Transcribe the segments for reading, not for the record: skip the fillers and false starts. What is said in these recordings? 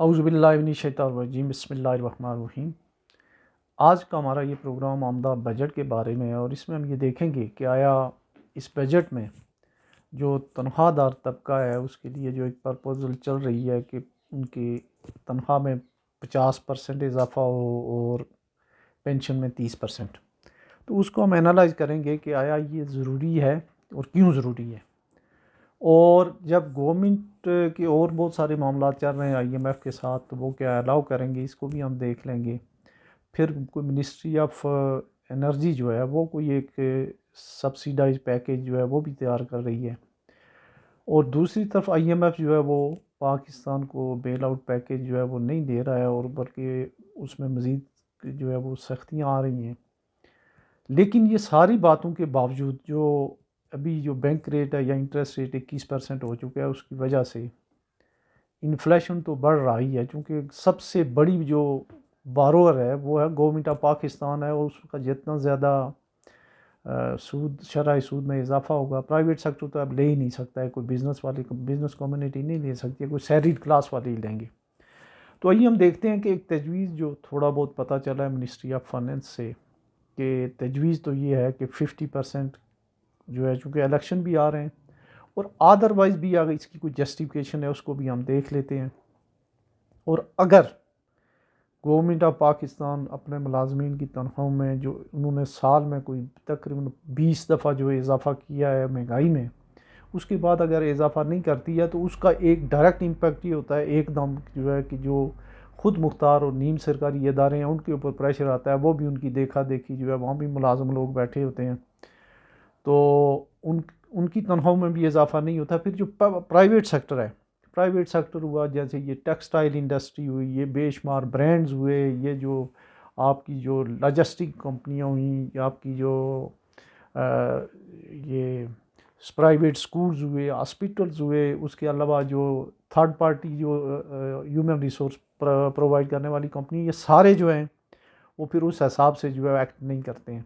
اعوذ باللہ من الشیطان الرجیم، بسم اللہ الرحمن الرحیم۔ آج کا ہمارا یہ پروگرام آمدہ بجٹ کے بارے میں ہے، اور اس میں ہم یہ دیکھیں گے کہ آیا اس بجٹ میں جو تنخواہ دار طبقہ ہے اس کے لیے جو ایک پرپوزل چل رہی ہے کہ ان کی تنخواہ میں 50% اضافہ ہو اور پینشن میں 30%، تو اس کو ہم اینالائز کریں گے کہ آیا یہ ضروری ہے اور کیوں ضروری ہے۔ اور جب گورنمنٹ کے اور بہت سارے معاملات چل رہے ہیں آئی ایم ایف کے ساتھ، تو وہ کیا الاؤ کریں گے، اس کو بھی ہم دیکھ لیں گے۔ پھر کوئی منسٹری آف انرجی جو ہے وہ کوئی ایک سبسیڈائز پیکیج جو ہے وہ بھی تیار کر رہی ہے، اور دوسری طرف آئی ایم ایف جو ہے وہ پاکستان کو بیل آؤٹ پیکیج جو ہے وہ نہیں دے رہا ہے، اور بلکہ اس میں مزید جو ہے وہ سختیاں آ رہی ہیں۔ لیکن یہ ساری باتوں کے باوجود جو ابھی جو بینک ریٹ ہے یا انٹرسٹ ریٹ 21% ہو چکا ہے، اس کی وجہ سے انفلیشن تو بڑھ رہا ہی ہے، چونکہ سب سے بڑی جو بارور ہے وہ ہے گورنمنٹ آف پاکستان ہے، اور اس کا جتنا زیادہ شرح سود میں اضافہ ہوگا، پرائیویٹ سیکٹر تو اب لے ہی نہیں سکتا ہے، کوئی بزنس کمیونٹی نہیں لے سکتی ہے، کوئی سیلریڈ کلاس والے ہی لیں گے۔ تو آئیے ہم دیکھتے ہیں کہ ایک تجویز جو تھوڑا بہت پتہ چلا ہے منسٹری آف فائنینس سے، کہ تجویز تو یہ ہے کہ 50% جو ہے، چونکہ الیکشن بھی آ رہے ہیں، اور ادروائز بھی اگر اس کی کوئی جسٹیفیکیشن ہے اس کو بھی ہم دیکھ لیتے ہیں۔ اور اگر گورنمنٹ آف پاکستان اپنے ملازمین کی تنخواہوں میں جو انہوں نے سال میں کوئی تقریباً 20 دفعہ جو اضافہ کیا ہے مہنگائی میں، اس کے بعد اگر اضافہ نہیں کرتی ہے تو اس کا ایک ڈائریکٹ امپیکٹ یہ ہوتا ہے ایک دم جو ہے کہ جو خود مختار اور نیم سرکاری ادارے ہیں ان کے اوپر پریشر آتا ہے، وہ بھی ان کی دیکھا دیکھی جو ہے وہاں بھی ملازم لوگ بیٹھے ہوتے ہیں، تو ان کی تنخواہوں میں بھی اضافہ نہیں ہوتا۔ پھر جو پرائیویٹ سیکٹر ہے، پرائیویٹ سیکٹر ہوا، جیسے یہ ٹیکسٹائل انڈسٹری ہوئی، یہ بے شمار برانڈز ہوئے، یہ جو آپ کی جو لاجسٹک کمپنیاں ہوئیں، آپ کی جو یہ پرائیویٹ سکولز ہوئے، ہاسپٹلز ہوئے، اس کے علاوہ جو تھرڈ پارٹی جو ہیومن ریسورس پرووائڈ کرنے والی کمپنی، یہ سارے جو ہیں وہ پھر اس حساب سے جو ہے ایکٹ نہیں کرتے ہیں۔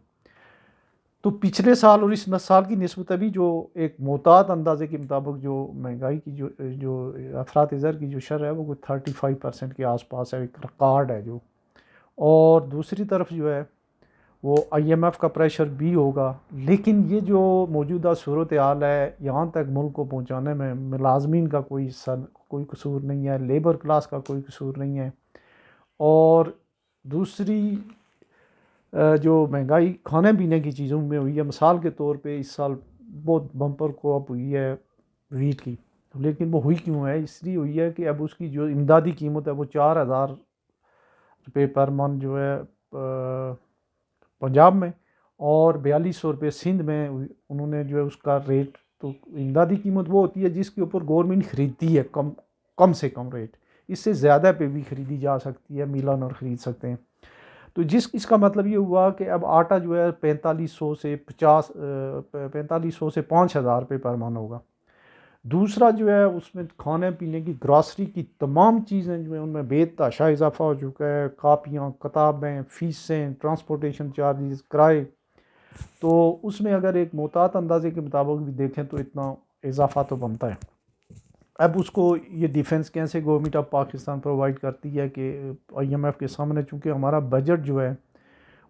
تو پچھلے سال اور اس سال کی نسبت ابھی جو ایک محتاط اندازے کے مطابق جو مہنگائی کی جو افراط زر کی جو شرح ہے وہ کوئی 35% کے آس پاس ہے، ایک ریکارڈ ہے جو۔ اور دوسری طرف جو ہے وہ آئی ایم ایف کا پریشر بھی ہوگا، لیکن یہ جو موجودہ صورتحال ہے یہاں تک ملک کو پہنچانے میں ملازمین کا کوئی قصور نہیں ہے، لیبر کلاس کا کوئی قصور نہیں ہے۔ اور دوسری جو مہنگائی کھانے پینے کی چیزوں میں ہوئی ہے، مثال کے طور پہ اس سال بہت بمپر کو اب ہوئی ہے ویٹ کی، لیکن وہ ہوئی کیوں ہے؟ اس لیے ہوئی ہے کہ اب اس کی جو امدادی قیمت ہے وہ 4,000 روپے پر من جو ہے پنجاب میں، اور 4200 روپے سندھ میں انہوں نے جو ہے اس کا ریٹ، تو امدادی قیمت وہ ہوتی ہے جس کے اوپر گورنمنٹ خریدتی ہے کم سے کم ریٹ، اس سے زیادہ پہ بھی خریدی جا سکتی ہے، میلان اور خرید سکتے ہیں۔ تو اس کا مطلب یہ ہوا کہ اب آٹا جو ہے 4500 سے 5,000 روپے پر من ہوگا۔ دوسرا جو ہے اس میں کھانے پینے کی گراسری کی تمام چیزیں جو ہیں ان میں بے تحاشا اضافہ ہو چکا ہے، کاپیاں، کتابیں، فیسیں، ٹرانسپورٹیشن چارجز، کرائے۔ تو اس میں اگر ایک محتاط اندازے کے مطابق بھی دیکھیں تو اتنا اضافہ تو بنتا ہے۔ اب اس کو یہ ڈیفنس کیسے گورنمنٹ آف پاکستان پرووائڈ کرتی ہے کہ آئی ایم ایف کے سامنے، چونکہ ہمارا بجٹ جو ہے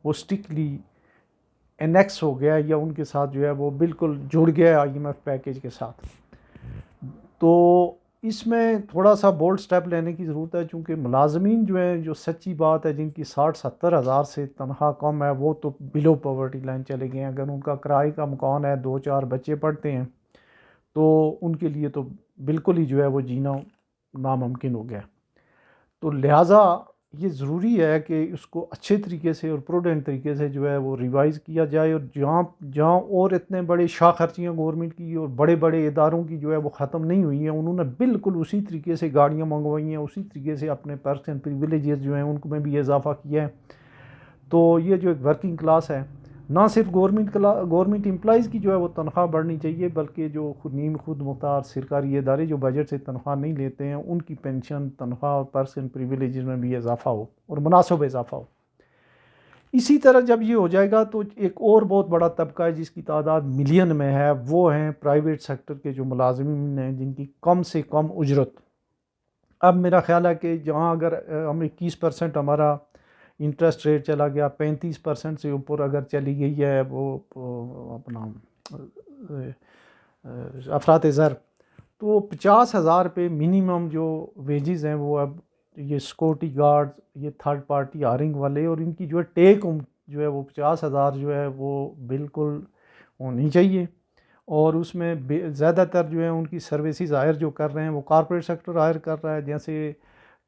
وہ اسٹرکٹلی انیکس ہو گیا ہے، یا ان کے ساتھ جو ہے وہ بالکل جڑ گیا ہے آئی ایم ایف پیکیج کے ساتھ، تو اس میں تھوڑا سا بولڈ سٹیپ لینے کی ضرورت ہے، چونکہ ملازمین جو ہیں، جو سچی بات ہے جن کی 60-70 ہزار سے تنخواہ کم ہے، وہ تو بلو پاورٹی لائن چلے گئے ہیں۔ اگر ان کا کرائے کا مکان ہے، 2-4 بچے پڑھتے ہیں، تو ان کے لیے تو بالکل ہی جو ہے وہ جینا ناممکن ہو گیا۔ تو لہٰذا یہ ضروری ہے کہ اس کو اچھے طریقے سے اور پروڈنٹ طریقے سے جو ہے وہ ریوائز کیا جائے، اور جہاں اور اتنے بڑے شاہ خرچیاں گورنمنٹ کی اور بڑے بڑے اداروں کی جو ہے وہ ختم نہیں ہوئی ہیں، انہوں نے بالکل اسی طریقے سے گاڑیاں منگوائی ہیں، اسی طریقے سے اپنے پرسنل پریویلیجز جو ہیں ان کو میں بھی اضافہ کیا ہے۔ تو یہ جو ایک ورکنگ کلاس ہے، نہ صرف گورنمنٹ امپلائیز کی جو ہے وہ تنخواہ بڑھنی چاہیے، بلکہ جو خود مختار سرکاری ادارے جو بجٹ سے تنخواہ نہیں لیتے ہیں ان کی پینشن، تنخواہ اور پرسنل پریویلیجز میں بھی اضافہ ہو، اور مناسب اضافہ ہو۔ اسی طرح جب یہ ہو جائے گا تو ایک اور بہت بڑا طبقہ ہے جس کی تعداد ملین میں ہے، وہ ہیں پرائیویٹ سیکٹر کے جو ملازمین ہیں جن کی کم سے کم اجرت اب میرا خیال ہے کہ جہاں اگر ہم 21% ہمارا انٹرسٹ ریٹ چلا گیا، 35% سے اوپر اگر چلی گئی ہے وہ اپنا افراط زر، تو 50,000 پہ منیمم جو ویجز ہیں وہ اب یہ سیکورٹی گارڈ، یہ تھرڈ پارٹی ہائرنگ والے، اور ان کی جو ہے ٹیک ہوم جو ہے وہ 50,000 جو ہے وہ بالکل ہونی چاہیے. اور اس میں زیادہ تر جو ہے ان کی سروسز ہائر جو کر رہے ہیں وہ کارپوریٹ سیکٹر ہائر کر رہا ہے، جیسے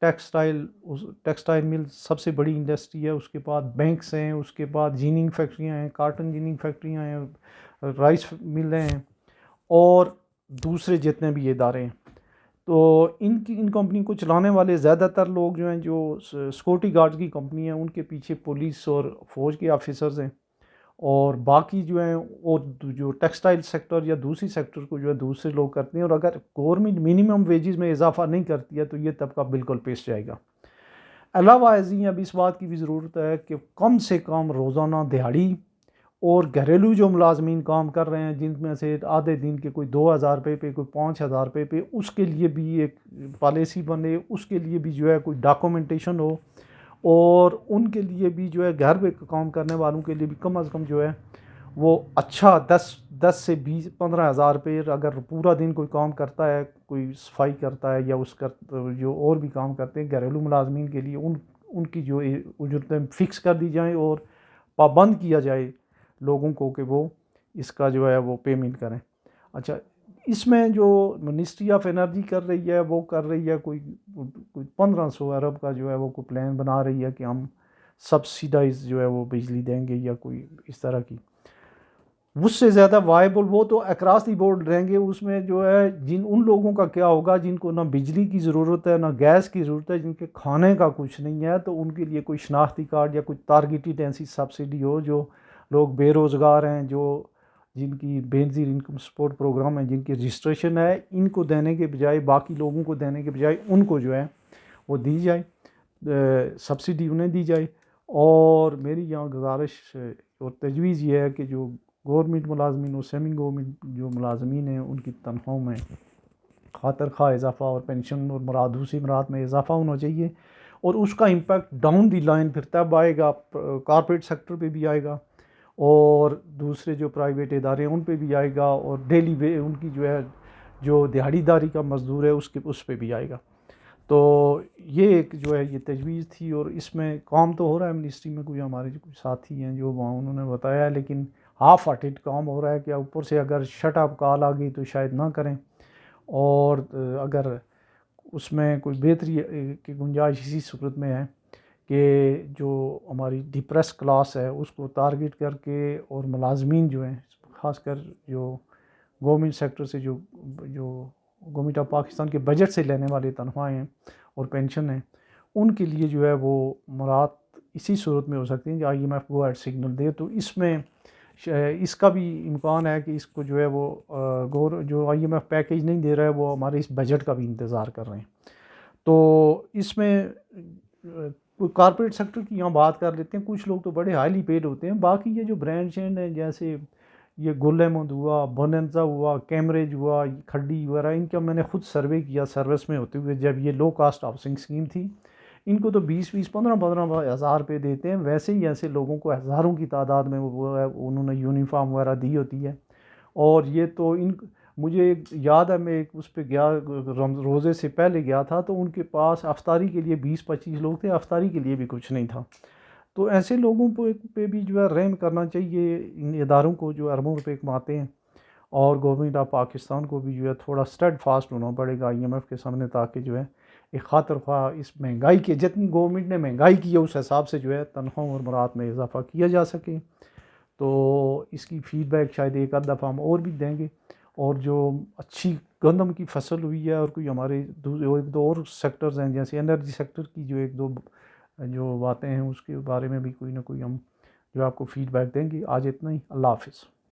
ٹیکسٹائل مل سب سے بڑی انڈسٹری ہے، اس کے بعد بینکس ہیں، اس کے بعد جیننگ فیکٹریاں ہیں، کاٹن جیننگ فیکٹریاں ہیں، رائس ملیں ہیں، اور دوسرے جتنے بھی ادارے ہیں. تو ان کمپنی کو چلانے والے زیادہ تر لوگ جو ہیں، جو سیکورٹی گارڈز کی کمپنی ہیں، ان کے پیچھے پولیس اور فوج کے آفیسرز ہیں، اور باقی جو ہیں اور جو ٹیکسٹائل سیکٹر یا دوسری سیکٹر کو جو ہے دوسرے لوگ کرتے ہیں. اور اگر گورنمنٹ منیمم ویجز میں اضافہ نہیں کرتی ہے تو یہ طبقہ بالکل پیش جائے گا. علاوہ ازیں اب اس بات کی بھی ضرورت ہے کہ کم سے کم روزانہ دہاڑی اور گھریلو جو ملازمین کام کر رہے ہیں، جن میں سے آدھے دن کے کوئی 2,000 روپے پہ، کوئی 5,000 روپے پہ، اس کے لیے بھی ایک پالیسی بنے، اس کے لیے بھی جو ہے کوئی ڈاکومنٹیشن ہو، اور ان کے لیے بھی جو ہے گھر پہ کام کرنے والوں کے لیے بھی کم از کم جو ہے وہ اچھا 10 سے 15,000 روپے، اگر پورا دن کوئی کام کرتا ہے، کوئی صفائی کرتا ہے یا اس کا جو اور بھی کام کرتے ہیں گھریلو ملازمین کے لیے، ان کی جو اجرتیں فکس کر دی جائیں اور پابند کیا جائے لوگوں کو کہ وہ اس کا جو ہے وہ پیمنٹ کریں. اچھا، اس میں جو منسٹری آف انرجی کر رہی ہے وہ کر رہی ہے کوئی 1,500 ارب کا جو ہے وہ کوئی پلان بنا رہی ہے کہ ہم سبسیڈائز جو ہے وہ بجلی دیں گے یا کوئی اس طرح کی. اس سے زیادہ وائبل وہ تو اکراس دی بورڈ رہیں گے. اس میں جو ہے ان لوگوں کا کیا ہوگا جن کو نہ بجلی کی ضرورت ہے، نہ گیس کی ضرورت ہے، جن کے کھانے کا کچھ نہیں ہے، تو ان کے لیے کوئی شناختی کارڈ یا کوئی ٹارگیٹڈ ایسی سبسڈی ہو. جو لوگ بے روزگار ہیں، جن کی بے نظیر انکم سپورٹ پروگرام ہے، جن کی رجسٹریشن ہے، ان کو دینے کے بجائے، باقی لوگوں کو دینے کے بجائے ان کو جو ہے وہ دی جائے، سبسڈی انہیں دی جائے. اور میری یہاں گزارش اور تجویز یہ ہے کہ جو گورنمنٹ ملازمین اور سیمی گورنمنٹ جو ملازمین ہیں ان کی تنخواہوں میں خاطر خواہ اضافہ، اور پینشن اور دوسری مراد میں اضافہ ہونا چاہیے. اور اس کا امپیکٹ ڈاؤن دی لائن پھر تب آئے گا، کارپوریٹ سیکٹر پہ بھی آئے گا، اور دوسرے جو پرائیویٹ ادارے ہیں ان پہ بھی آئے گا، اور ڈیلی ان کی جو ہے جو دیہڑی داری کا مزدور ہے اس پہ بھی آئے گا. تو یہ ایک جو ہے یہ تجویز تھی، اور اس میں کام تو ہو رہا ہے منسٹری میں. کوئی ہمارے جو کچھ ساتھی ہیں جو وہاں انہوں نے بتایا ہے، لیکن ہاف ہارٹڈ کام ہو رہا ہے کہ اوپر سے اگر شٹ اپ کال آ گئی تو شاید نہ کریں، اور اگر اس میں کوئی بہتری کی گنجائش اسی صورت میں ہے کہ جو ہماری ڈپریس کلاس ہے اس کو ٹارگٹ کر کے، اور ملازمین جو ہیں خاص کر جو گورنمنٹ سیکٹر سے جو گورنمنٹ آف پاکستان کے بجٹ سے لینے والے تنخواہیں ہیں اور پینشن ہیں، ان کے لیے جو ہے وہ مراد اسی صورت میں ہو سکتی ہیں کہ I M F go ahead signal دے. تو اس میں اس کا بھی امکان ہے کہ اس کو جو ہے وہ جو آئی ایم ایف پیکیج نہیں دے رہا ہے وہ ہمارے اس بجٹ کا بھی انتظار کر رہے ہیں. تو اس میں کارپوریٹ سیکٹر کی یہاں بات کر لیتے ہیں. کچھ لوگ تو بڑے ہائیلی پیڈ ہوتے ہیں. باقی یہ جو برانڈ چینڈ ہیں، جیسے یہ گل احمد ہوا، بوننزا ہوا، کیمبرج ہوا، کھڈی وغیرہ، ان کا میں نے خود سروے کیا سروس میں ہوتے ہوئے. جب یہ لو کاسٹ ہاؤسنگ اسکیم تھی، ان کو تو 15 ہزار روپے دیتے ہیں. ویسے ہی ایسے لوگوں کو ہزاروں کی تعداد میں انہوں نے یونیفارم وغیرہ دی ہوتی ہے. اور یہ تو مجھے یاد ہے، میں ایک اس پہ گیا روزے سے پہلے گیا تھا، تو ان کے پاس افطاری کے لیے 20-25 لوگ تھے، افطاری کے لیے بھی کچھ نہیں تھا. تو ایسے لوگوں پہ بھی جو ہے رحم کرنا چاہیے. ان اداروں کو جو اربوں روپے کماتے ہیں، اور گورنمنٹ آف پاکستان کو بھی جو ہے تھوڑا اسٹیڈ فاسٹ ہونا پڑے گا آئی ایم ایف کے سامنے، تاکہ جو ہے ایک خاطر خواہ اس مہنگائی کے جتنی گورنمنٹ نے مہنگائی کی ہے اس حساب سے جو ہے تنخواہوں اور مراد میں اضافہ کیا جا سکے. تو اس کی فیڈ بیک شاید ایک آدھ دفعہ ہم اور بھی دیں گے. اور جو اچھی گندم کی فصل ہوئی ہے، اور کوئی ہمارے ایک دو اور سیکٹرز ہیں جیسے انرجی سیکٹر کی جو ایک دو جو باتیں ہیں، اس کے بارے میں بھی کوئی نہ کوئی ہم جو آپ کو فیڈ بیک دیں گے. آج اتنا ہی. اللہ حافظ.